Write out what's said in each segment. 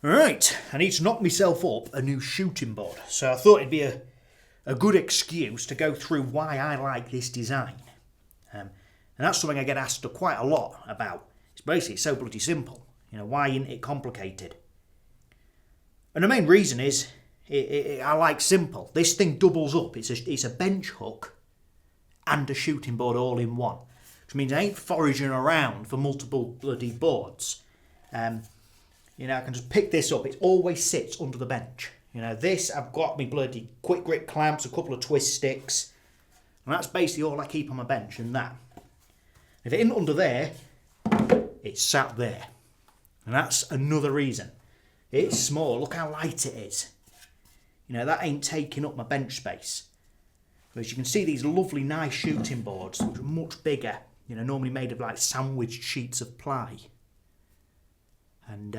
Right, I need to knock myself up a new shooting board, so I thought it'd be a good excuse to go through why I like this design. And that's something I get asked quite a lot about. It's basically so bloody simple. You know, why isn't it complicated? And the main reason is I like simple. This thing doubles up. It's a bench hook and a shooting board all in one, which means I ain't foraging around for multiple bloody boards. You know, I can just pick this up. It always sits under the bench. You know, this, I've got me bloody quick grip clamps, a couple of twist sticks, and that's basically all I keep on my bench, and that. If it isn't under there, it's sat there. And that's another reason. It's small. Look how light it is. You know, that ain't taking up my bench space. But as you can see, these lovely, nice shooting boards, which are much bigger, you know, normally made of like sandwiched sheets of ply. And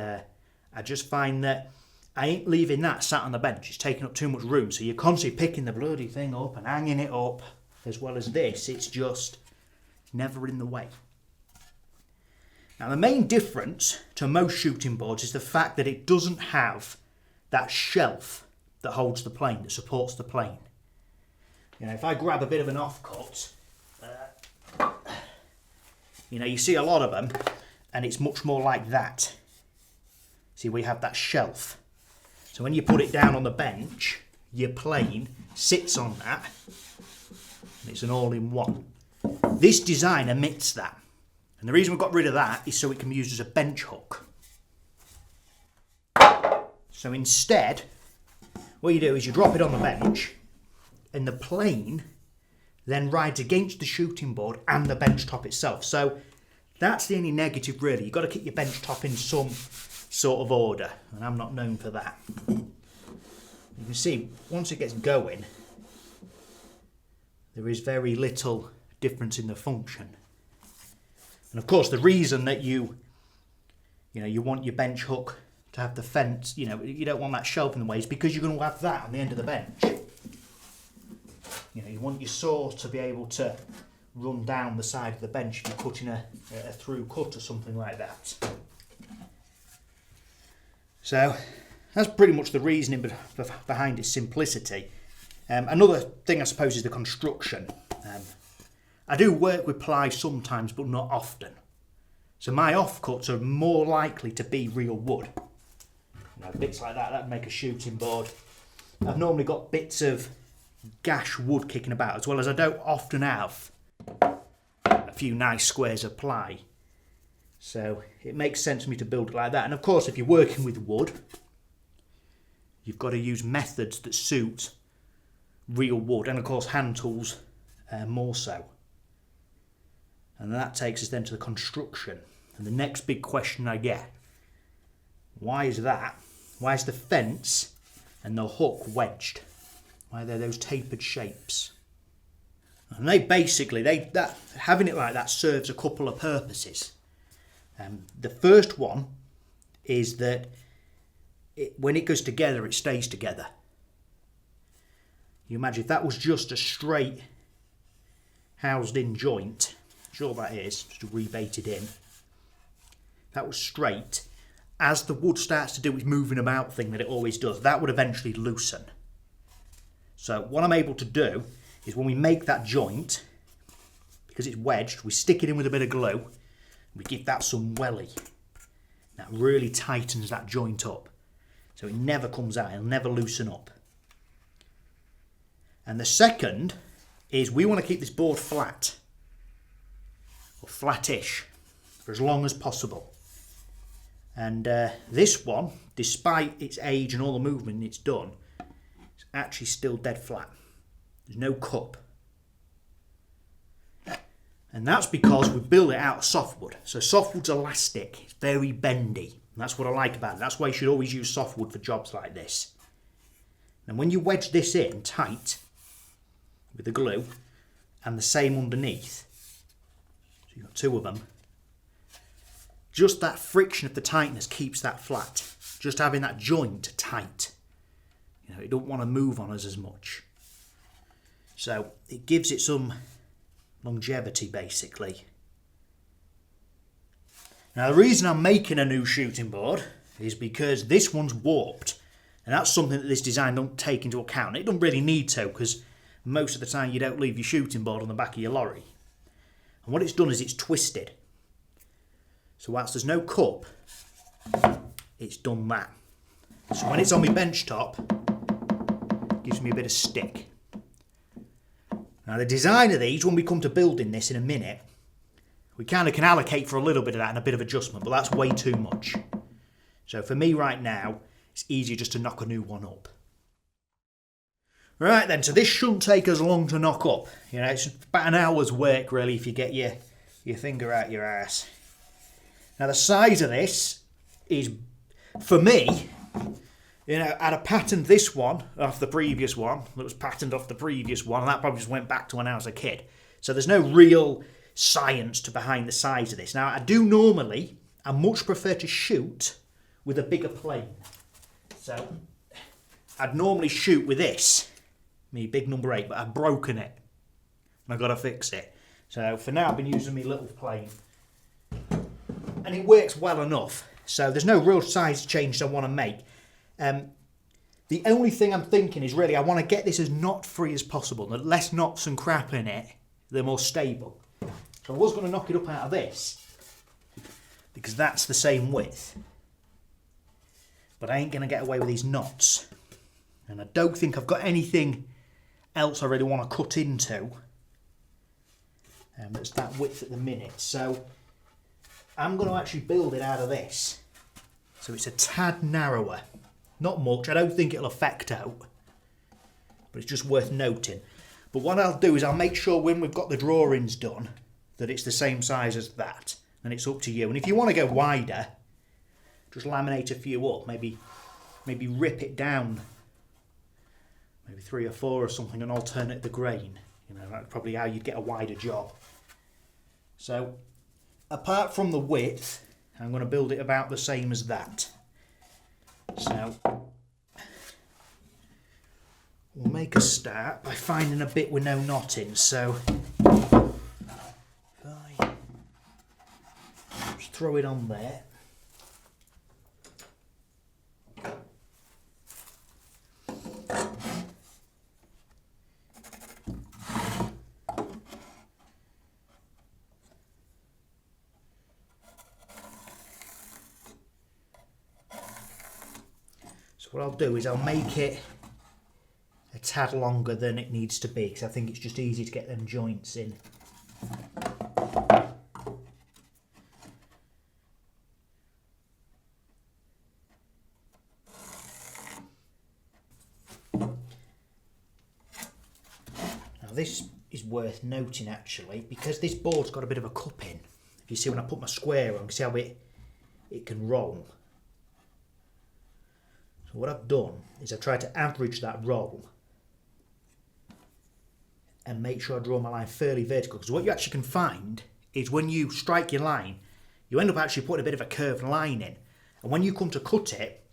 I just find that I ain't leaving that sat on the bench. It's taking up too much room. So you're constantly picking the bloody thing up and hanging it up. As well as this, it's just never in the way. Now the main difference to most shooting boards is the fact that it doesn't have that shelf that holds the plane, that supports the plane. You know, if I grab a bit of an offcut, you know, you see a lot of them, and it's much more like that. See, we have that shelf. So when you put it down on the bench, your plane sits on that, and it's an all-in-one. This design omits that. And the reason we've got rid of that is so it can be used as a bench hook. So instead, what you do is you drop it on the bench, and the plane then rides against the shooting board and the bench top itself. So that's the only negative, really. You've got to keep your bench top in some sort of order, and I'm not known for that. You can see, once it gets going, there is very little difference in the function. And of course, the reason that you want your bench hook to have the fence, you know, you don't want that shelf in the way, is because you're going to have that on the end of the bench. You know, you want your saw to be able to run down the side of the bench if you're cutting a through cut or something like that. So that's pretty much the reasoning behind its simplicity. Another thing, I suppose, is the construction. I do work with ply sometimes, but not often. So my offcuts are more likely to be real wood. You know, bits like that would make a shooting board. I've normally got bits of gash wood kicking about, as well as I don't often have a few nice squares of ply. So it makes sense for me to build it like that. And of course, if you're working with wood, you've got to use methods that suit real wood, and of course hand tools more so. And that takes us then to the construction. And the next big question I get, why is that? Why is the fence and the hook wedged? Why are there those tapered shapes? And they basically, having it like that serves a couple of purposes. The first one is that when it goes together, it stays together. You imagine if that was just a straight housed in joint, sure that is, just rebaited in. If that was straight, as the wood starts to do its moving about thing that it always does, that would eventually loosen. So what I'm able to do is when we make that joint, because it's wedged, we stick it in with a bit of glue, we give that some welly. That really tightens that joint up. So it never comes out, it'll never loosen up. And the second is we want to keep this board flat, or flattish, for as long as possible. And this one, despite its age and all the movement it's done, it's actually still dead flat. There's no cup. And that's because we build it out of softwood. So softwood's elastic, it's very bendy. And that's what I like about it. That's why you should always use softwood for jobs like this. And when you wedge this in tight with the glue, and the same underneath, so you've got two of them, just that friction of the tightness keeps that flat. Just having that joint tight. You know, it don't want to move on us as much. So it gives it some longevity, basically. Now the reason I'm making a new shooting board is because this one's warped, and that's something that this design don't take into account. It don't really need to, because most of the time you don't leave your shooting board on the back of your lorry. And what it's done is it's twisted. So whilst there's no cup, it's done that. So when it's on my bench top, it gives me a bit of stick. Now the design of these, when we come to building this in a minute, we kind of can allocate for a little bit of that and a bit of adjustment, but that's way too much. So for me right now, it's easier just to knock a new one up. Right then, so this shouldn't take us long to knock up. You know, it's about an hour's work really if you get your finger out your ass. Now the size of this is, for me, you know, I'd have patterned this one off the previous one that was patterned off the previous one, and that probably just went back to when I was a kid. So there's no real science to behind the size of this. Now I much prefer to shoot with a bigger plane. So I'd normally shoot with this, me big number 8, but I've broken it and I've got to fix it. So for now I've been using my little plane, and it works well enough. So there's no real size change I want to make. The only thing I'm thinking is really I want to get this as knot free as possible. The less knots and crap in it, the more stable. So I was going to knock it up out of this, because that's the same width. But I ain't going to get away with these knots. And I don't think I've got anything else I really want to cut into that's that width at the minute. So I'm going to actually build it out of this. So it's a tad narrower. Not much, I don't think it'll affect out, but it's just worth noting. But what I'll do is I'll make sure when we've got the drawings done that it's the same size as that, and it's up to you. And if you want to go wider, just laminate a few up, maybe rip it down, maybe 3 or 4 or something, and alternate the grain. You know, that's probably how you'd get a wider job. So apart from the width, I'm going to build it about the same as that. So we'll make a start by finding a bit with no knot in. So if I just throw it on there. What I'll do is I'll make it a tad longer than it needs to be, because I think it's just easy to get them joints in. Now this is worth noting actually, because this board's got a bit of a cup in. If you see when I put my square on, you can see how it can roll. What I've done is I've tried to average that roll and make sure I draw my line fairly vertical, because what you actually can find is when you strike your line, you end up actually putting a bit of a curved line in, and when you come to cut it,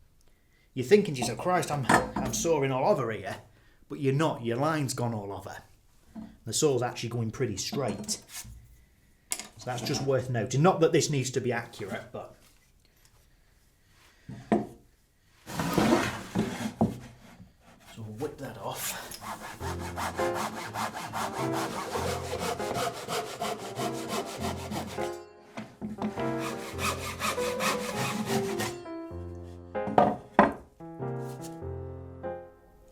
you're thinking to yourself, Christ, I'm sawing all over here, but you're not. Your line's gone all over. The saw's actually going pretty straight. So that's just worth noting. Not that this needs to be accurate, but whip that off.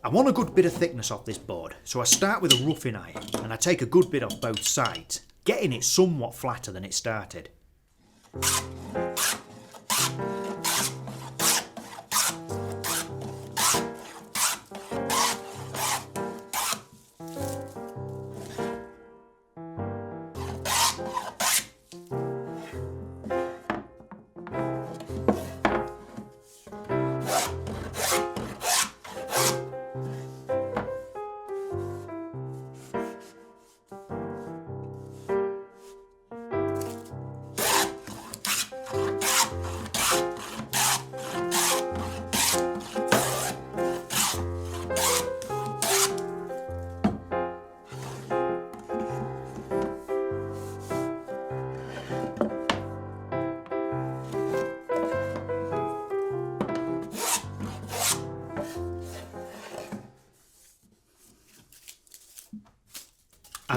I want a good bit of thickness off this board, so I start with a roughing iron and I take a good bit off both sides, getting it somewhat flatter than it started.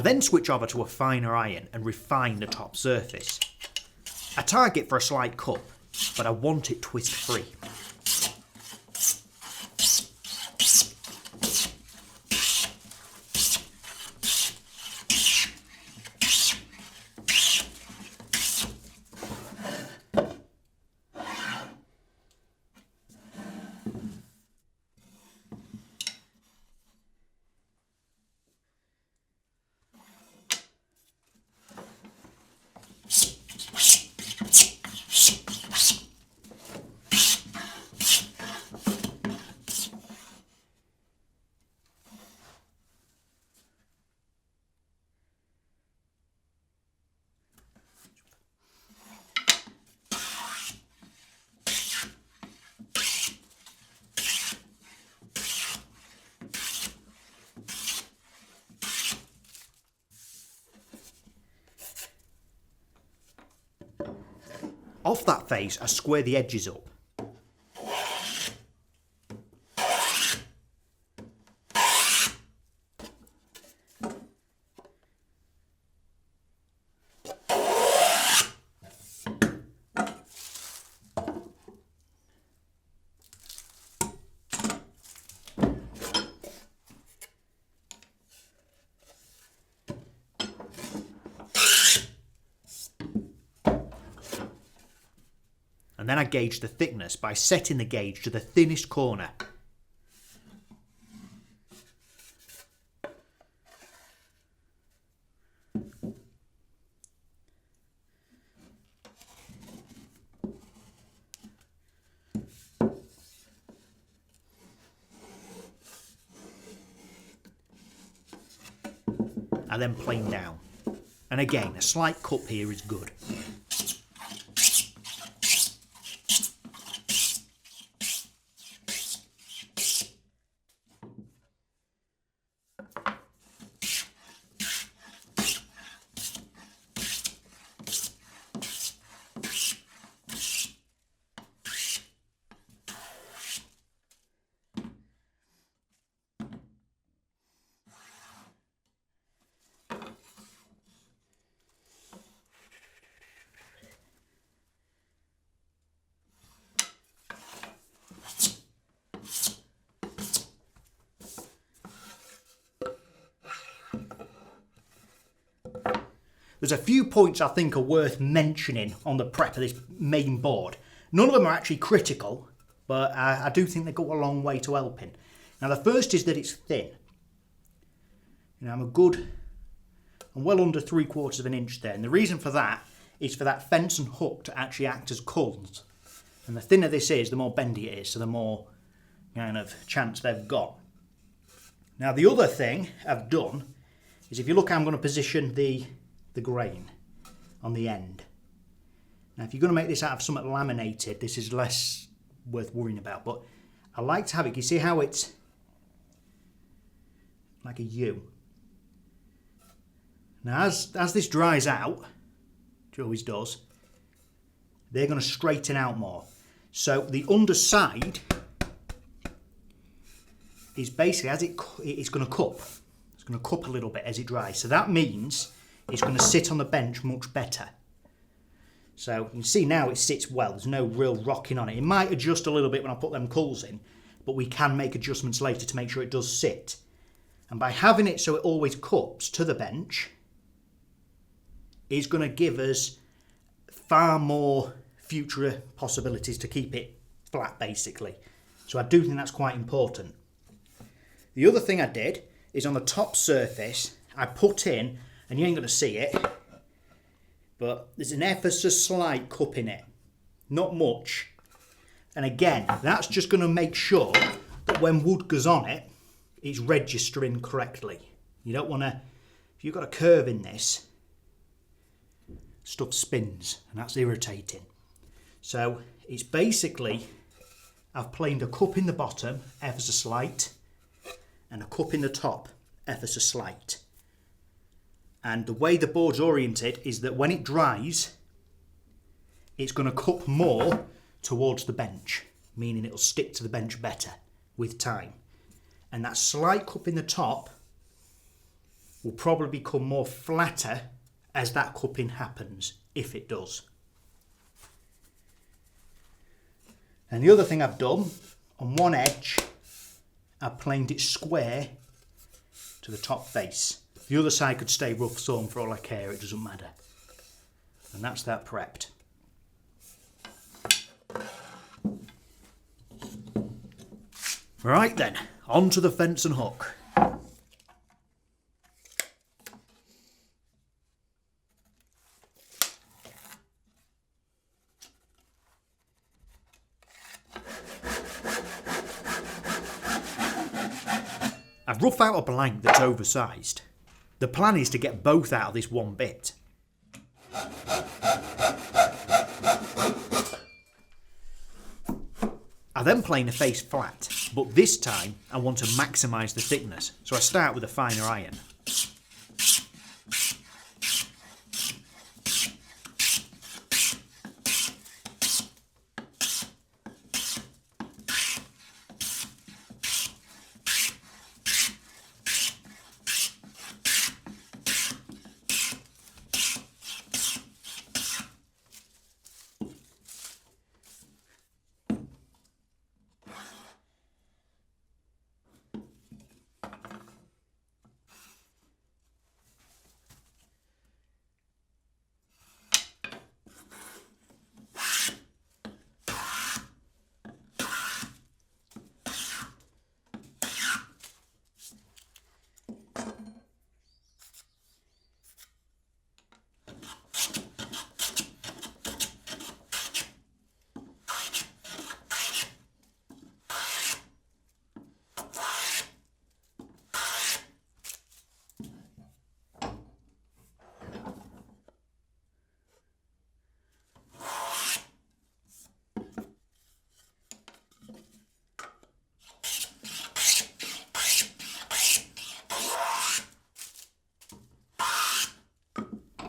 then switch over to a finer iron and refine the top surface. I target for a slight cup, but I want it twist free. Off that face, I square the edges up. And then I gauge the thickness by setting the gauge to the thinnest corner. And then plane down. And again, a slight cup here is good. There's a few points I think are worth mentioning on the prep of this main board. None of them are actually critical, but I do think they go a long way to helping. Now the first is that it's thin. You know, I'm well under 3/4 of an inch there, and the reason for that is for that fence and hook to actually act as culls. And the thinner this is, the more bendy it is, so the more kind of chance they've got. Now the other thing I've done is, if you look, I'm going to position the grain on the end. Now if you're going to make this out of something laminated, this is less worth worrying about, but I like to have it, you see how it's like a U. Now as this dries out, which it always does, they're going to straighten out more. So the underside is basically, as it's going to cup. It's going to cup a little bit as it dries. So that means it's going to sit on the bench much better. So you can see now it sits well. There's no real rocking on it. It might adjust a little bit when I put them culls in, but we can make adjustments later to make sure it does sit. And by having it so it always cups to the bench is going to give us far more future possibilities to keep it flat, basically. So I do think that's quite important. The other thing I did is on the top surface, I put in, and you ain't going to see it, but there's an ever so slight cup in it. Not much. And again, that's just going to make sure that when wood goes on it, it's registering correctly. You don't want to, if you've got a curve in this, stuff spins, and that's irritating. So it's basically, I've planed a cup in the bottom, ever so slight, and a cup in the top, ever so slight. And the way the board's oriented is that when it dries, it's going to cup more towards the bench, meaning it'll stick to the bench better with time. And that slight cup in the top will probably become more flatter as that cupping happens, if it does. And the other thing I've done, on one edge, I've planed it square to the top face. The other side could stay rough sawn for all I care, it doesn't matter. And that's that prepped. Right then, on to the fence and hook. I've roughed out a blank that's oversized. The plan is to get both out of this one bit. I then plane a face flat, but this time I want to maximise the thickness, so I start with a finer iron.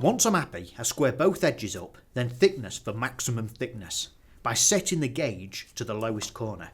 Once I'm happy, I square both edges up, then thickness for maximum thickness, by setting the gauge to the lowest corner.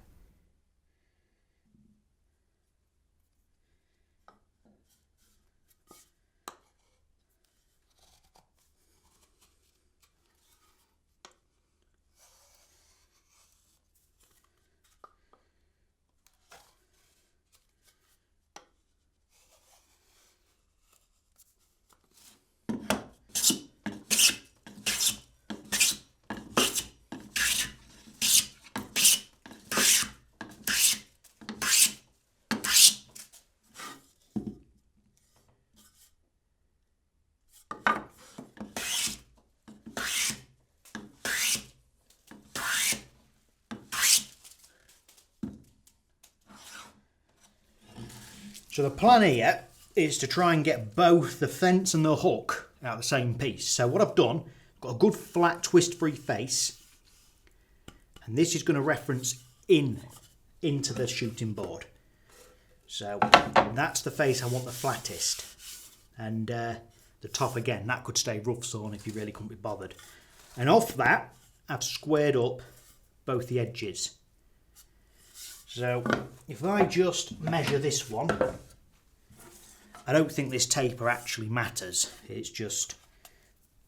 So the plan here is to try and get both the fence and the hook out of the same piece. So what I've done, got a good flat twist-free face, and this is going to reference into the shooting board. So that's the face I want the flattest, and the top again, that could stay rough sawn if you really couldn't be bothered. And off that, I've squared up both the edges. So if I just measure this one, I don't think this taper actually matters. It's just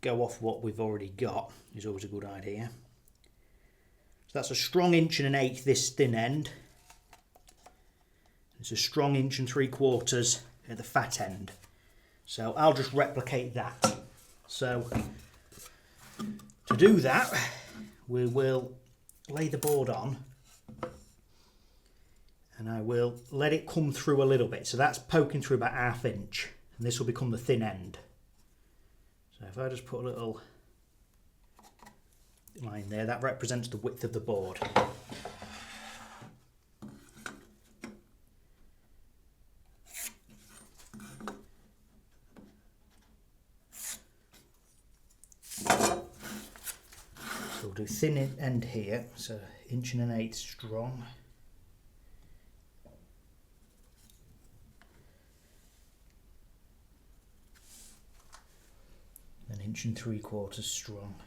go off what we've already got is always a good idea. So that's a strong 1.1 inch this thin end. It's a strong 1 3/4 at the fat end. So I'll just replicate that. So to do that, we will lay the board on, and I will let it come through a little bit. So that's poking through about 1/2 inch, and this will become the thin end. So if I just put a little line there, that represents the width of the board. So we'll do thin end here, so 1.1 inch strong. An 1 3/4 strong.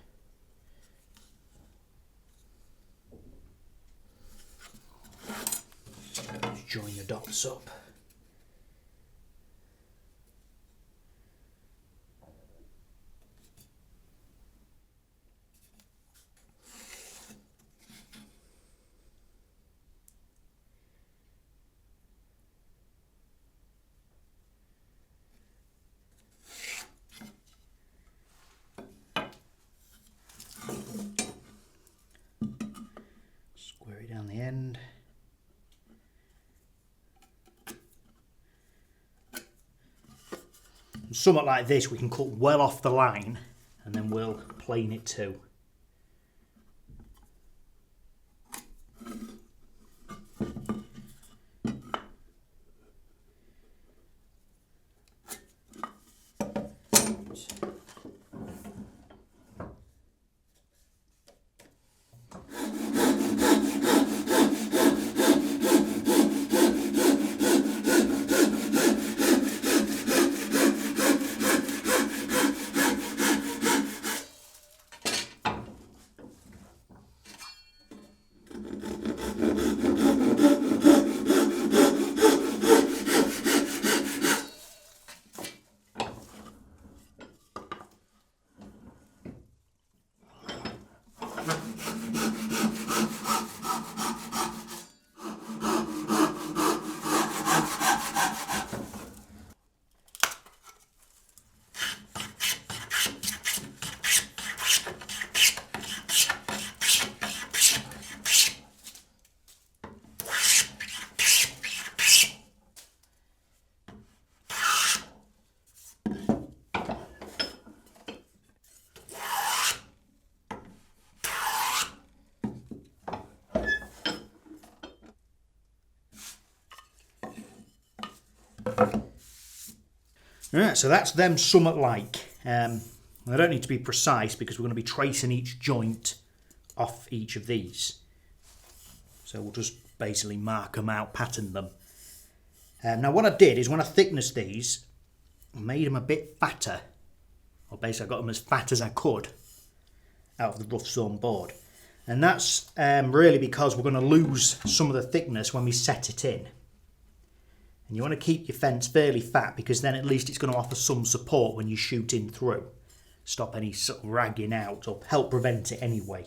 Let's join the dots up. something like this we can cut well off the line, and then we'll plane it too. Right, so that's them somewhat like. I don't need to be precise because we're going to be tracing each joint off each of these. So we'll just basically mark them out, pattern them. Now what I did is when I thicknessed these, I made them a bit fatter. Or basically I got them as fat as I could out of the rough sawn board. And that's really because we're going to lose some of the thickness when we set it in. And you want to keep your fence fairly fat because then at least it's going to offer some support when you're shooting through. Stop any sort of ragging out or help prevent it anyway.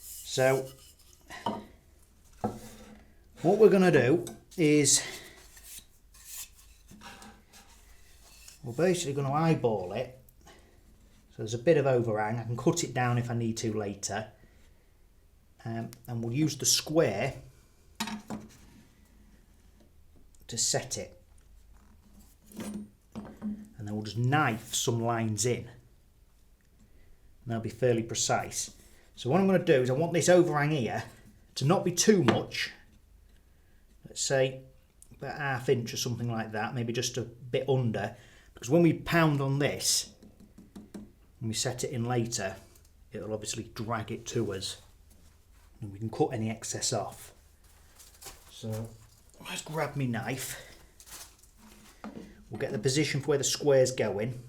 So what we're going to do is we're basically going to eyeball it. So there's a bit of overhang. I can cut it down if I need to later. And we'll use the square to set it, and then we'll just knife some lines in, and they'll be fairly precise. So what I'm going to do is I want this overhang here to not be too much, let's say about 1/2 inch or something like that, maybe just a bit under, because when we pound on this and we set it in later, it'll obviously drag it to us and we can cut any excess off. So let's grab my knife. We'll get the position for where the square's going.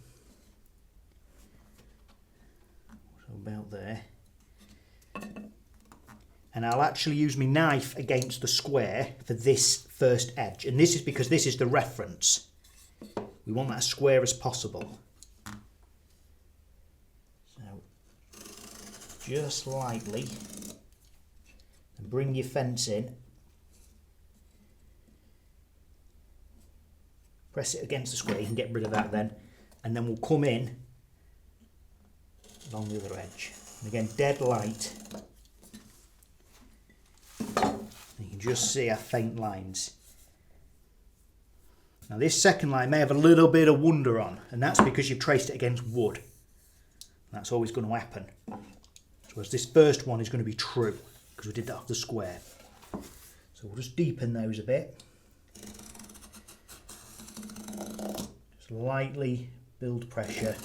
So about there. And I'll actually use my knife against the square for this first edge. And this is because this is the reference. We want that as square as possible. So just lightly. And bring your fence in. Press it against the square, you can get rid of that then. And then we'll come in along the other edge. And again, dead light. And you can just see our faint lines. Now this second line may have a little bit of wonder on, and that's because you've traced it against wood. That's always going to happen. Whereas this first one is going to be true, because we did that off the square. So we'll just deepen those a bit. Just lightly build pressure.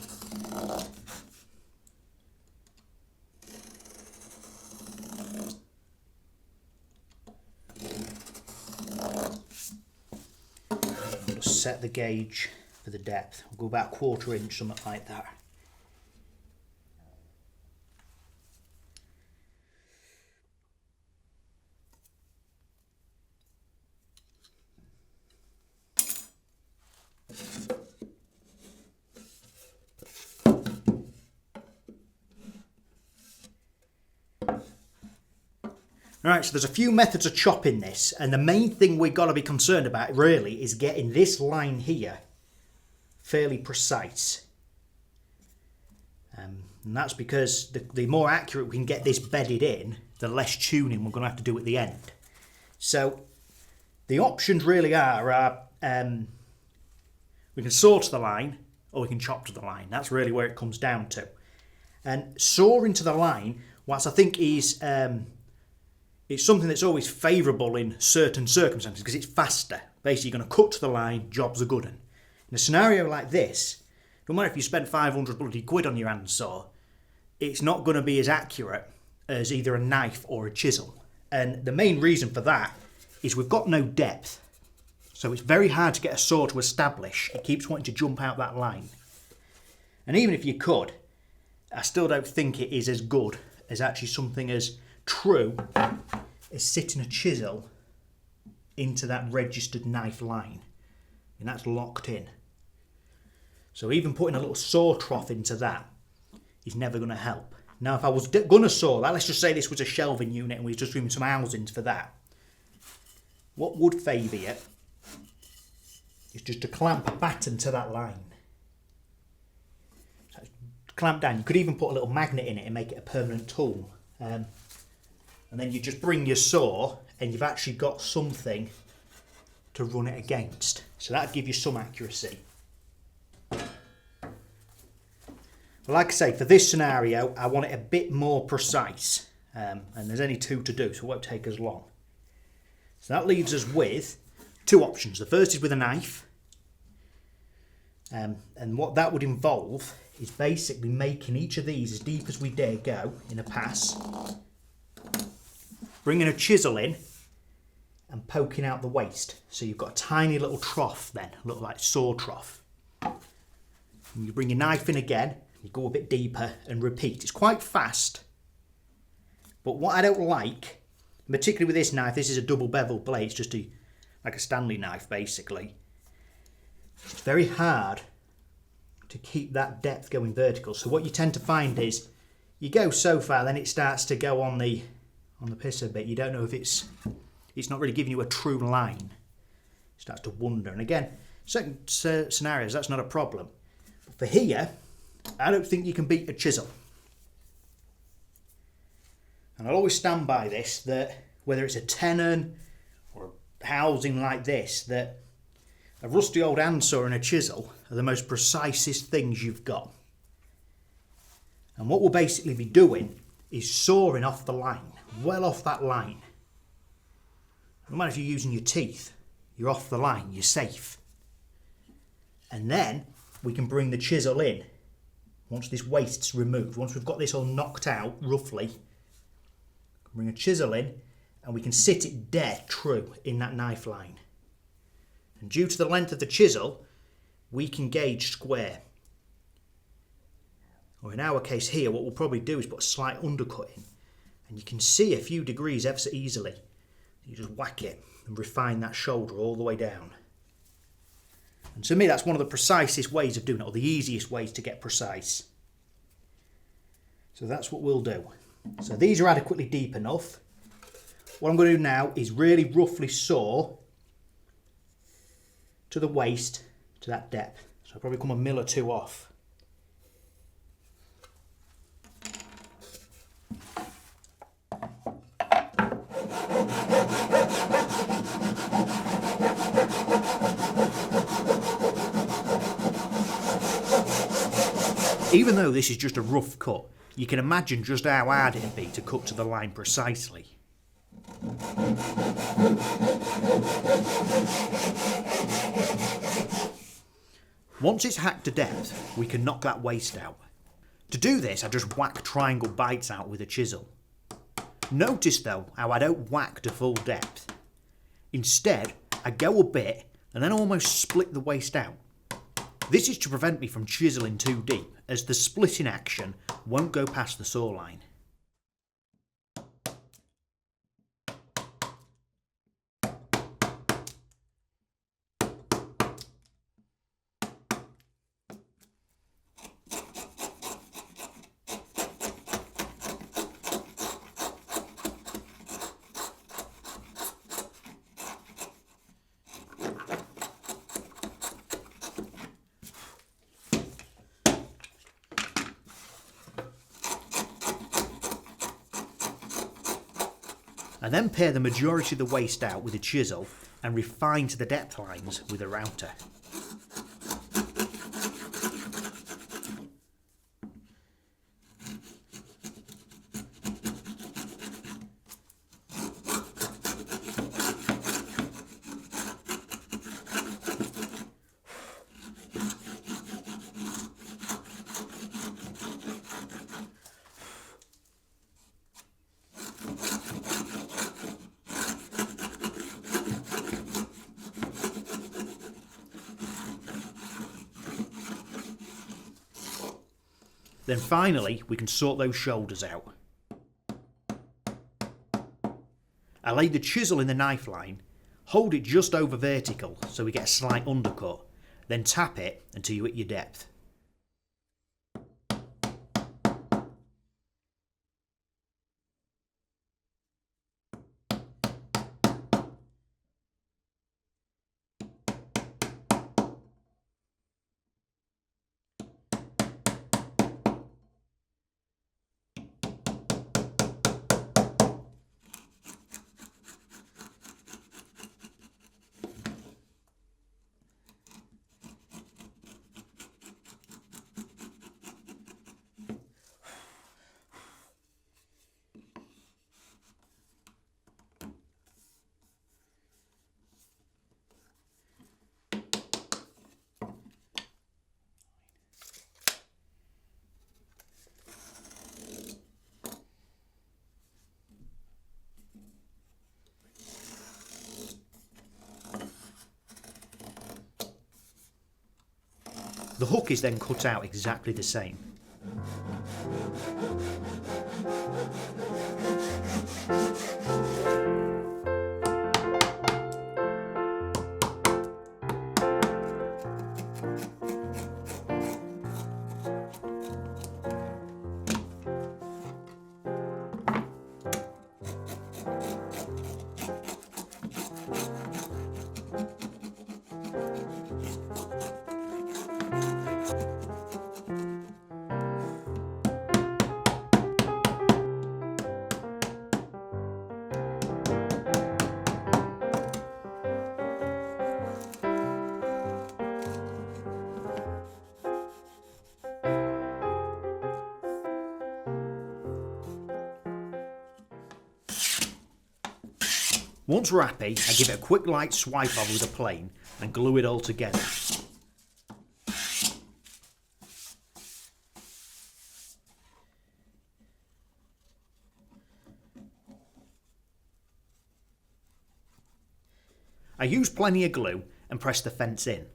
We'll just set the gauge for the depth. We'll go about 1/4 inch, something like that. Right, so there's a few methods of chopping this, and the main thing we've got to be concerned about really is getting this line here fairly precise. And that's because the more accurate we can get this bedded in, the less tuning we're going to have to do at the end. So the options really are, we We can saw to the line or we can chop to the line. That's really where it comes down to. And sawing to the line, whilst I think is it's something that's always favourable in certain circumstances because it's faster. Basically, you're going to cut to the line, job's a good one. In a scenario like this, no matter if you spend 500 bloody quid on your hand saw, it's not going to be as accurate as either a knife or a chisel. And the main reason for that is we've got no depth. So it's very hard to get a saw to establish. It keeps wanting to jump out that line. And even if you could, I still don't think it is as good as actually something as true as sitting a chisel into that registered knife line. And that's locked in. So even putting a little saw trough into that is never going to help. Now if I was going to saw that, let's just say this was a shelving unit and we were just doing some housings for that. What would favour you is just to clamp a batten to that line. So clamp down. You could even put a little magnet in it and make it a permanent tool. And then you just bring your saw and you've actually got something to run it against. So that'd give you some accuracy. But like I say, for this scenario, I want it a bit more precise. And there's only two to do, so it won't take as long. So that leaves us with two options. The first is with a knife. And what that would involve is basically making each of these as deep as we dare go in a pass. Bringing a chisel in and poking out the waste. So you've got a tiny little trough then, a little like saw trough. And you bring your knife in again, you go a bit deeper and repeat. It's quite fast. But what I don't like, particularly with this knife, this is a double bevel blade, it's just like a Stanley knife basically. It's very hard to keep that depth going vertical. So what you tend to find is you go so far, then it starts to go on the piss a bit. You don't know if it's not really giving you a true line. You start to wonder. And again, certain scenarios that's not a problem. But for here, I don't think you can beat a chisel. And I'll always stand by this, that whether it's a tenon or a housing like this, that a rusty old handsaw and a chisel are the most precisest things you've got. And what we'll basically be doing is sawing off the line, well off that line. No matter if you're using your teeth, you're off the line, you're safe. And then we can bring the chisel in once this waste's removed. Once we've got this all knocked out, roughly, bring a chisel in and we can sit it dead true in that knife line. And due to the length of the chisel, we can gauge square. Or in our case here, what we'll probably do is put a slight undercut in. And you can see a few degrees ever so easily. You just whack it and refine that shoulder all the way down. And to me, that's one of the precisest ways of doing it, or the easiest ways to get precise. So that's what we'll do. So these are adequately deep enough. What I'm going to do now is really roughly saw to the waist to that depth. So I'll probably come a mil or two off. Even though this is just a rough cut, you can imagine just how hard it'd be to cut to the line precisely. Once it's hacked to depth, we can knock that waste out. To do this, I just whack triangle bites out with a chisel. Notice though how I don't whack to full depth. Instead, I go a bit and then almost split the waste out. This is to prevent me from chiselling too deep, as the splitting action won't go past the saw line. I then pare the majority of the waste out with a chisel and refine to the depth lines with a router. Then finally, we can sort those shoulders out. I lay the chisel in the knife line, hold it just over vertical so we get a slight undercut, then tap it until you hit your depth. The hook is then cut out exactly the same. Once we're happy, I give it a quick light swipe over with a plane and glue it all together. I use plenty of glue and press the fence in.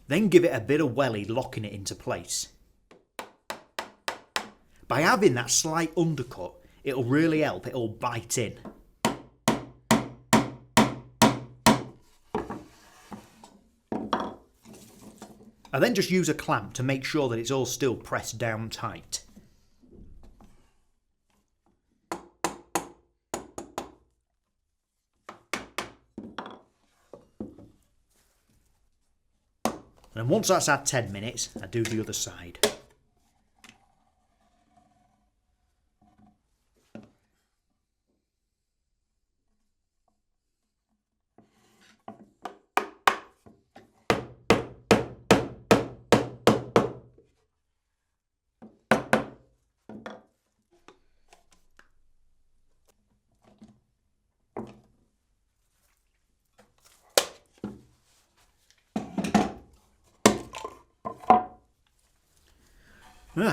Then give it a bit of welly, locking it into place. By having that slight undercut, it'll really help it all bite in. I then just use a clamp to make sure that it's all still pressed down tight. And once that's had 10 minutes, I do the other side.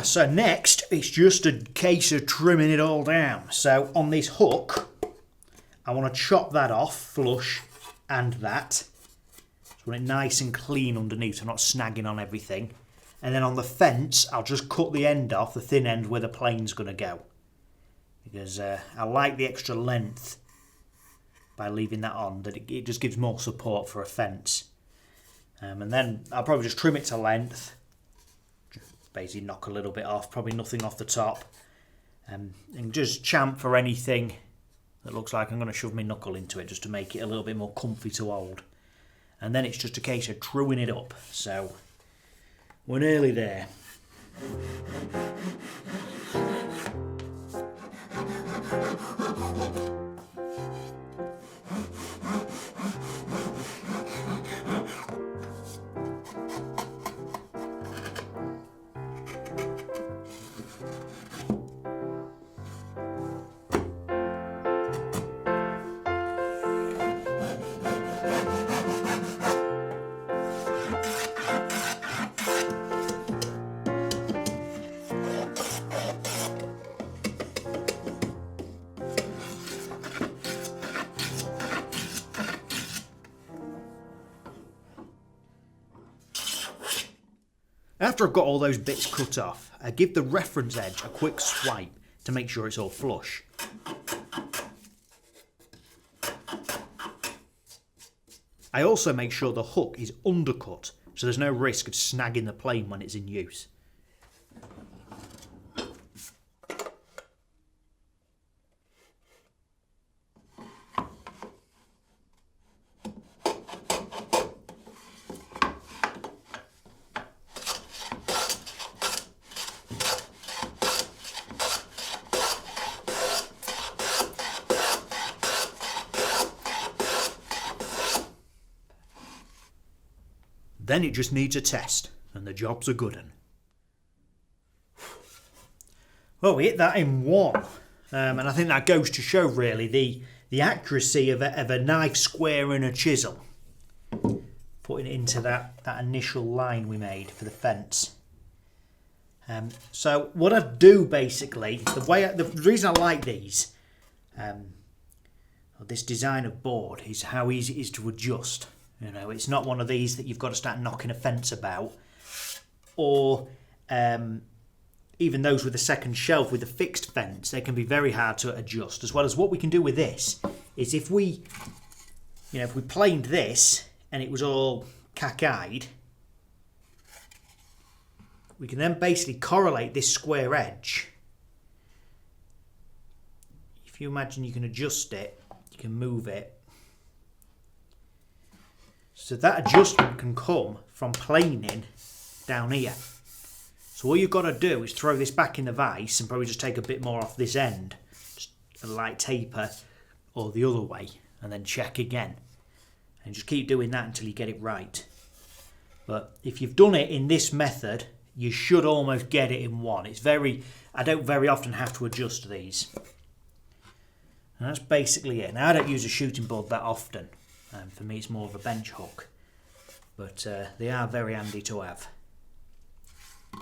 So next, it's just a case of trimming it all down. So on this hook, I want to chop that off, flush, and that. Just want it nice and clean underneath, so I'm not snagging on everything. And then on the fence, I'll just cut the end off, the thin end where the plane's going to go. Because I like the extra length by leaving that on, that it just gives more support for a fence. And then I'll probably just trim it to length. Basically knock a little bit off, probably nothing off the top, and just champ for anything that looks like I'm going to shove my knuckle into it, just to make it a little bit more comfy to hold. And then it's just a case of truing it up, so we're nearly there. After I've got all those bits cut off, I give the reference edge a quick swipe to make sure it's all flush. I also make sure the hook is undercut so there's no risk of snagging the plane when it's in use. Then it just needs a test, and the job's a good one. Well, we hit that in one, and I think that goes to show really the accuracy of a knife square and a chisel. Putting it into that initial line we made for the fence. So what I do basically, the reason I like these, this design of board, is how easy it is to adjust. You know, it's not one of these that you've got to start knocking a fence about, or even those with a second shelf with a fixed fence, they can be very hard to adjust. As well as what we can do with this is if we planed this and it was all cockeyed, we can then basically correlate this square edge. If you imagine you can adjust it, you can move it. So that adjustment can come from planing down here. So all you've got to do is throw this back in the vise and probably just take a bit more off this end. Just a light taper or the other way, and then check again. And just keep doing that until you get it right. But if you've done it in this method, you should almost get it in one. I don't very often have to adjust these. And that's basically it. Now I don't use a shooting board that often. For me it's more of a bench hook, but they are very handy to have.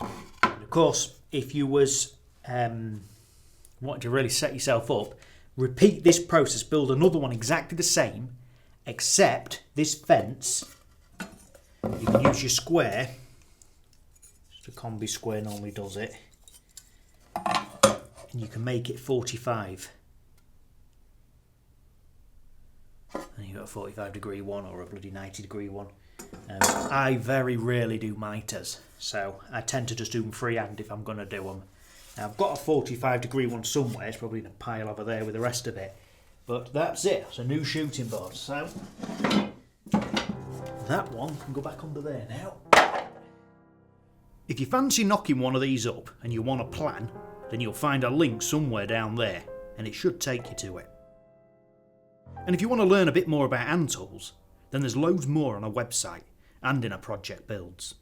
And of course, if you was wanting to really set yourself up, repeat this process, build another one exactly the same, except this fence, you can use your square, just a combi square normally does it, and you can make it 45. And you've got a 45-degree one or a bloody 90-degree one. I very rarely do miters, so I tend to just do them freehand if I'm going to do them. Now, I've got a 45-degree one somewhere, it's probably in a pile over there with the rest of it. But that's it, it's a new shooting board. So that one can go back under there now. If you fancy knocking one of these up and you want a plan, then you'll find a link somewhere down there, and it should take you to it. And if you want to learn a bit more about hand tools, then there's loads more on our website and in our project builds.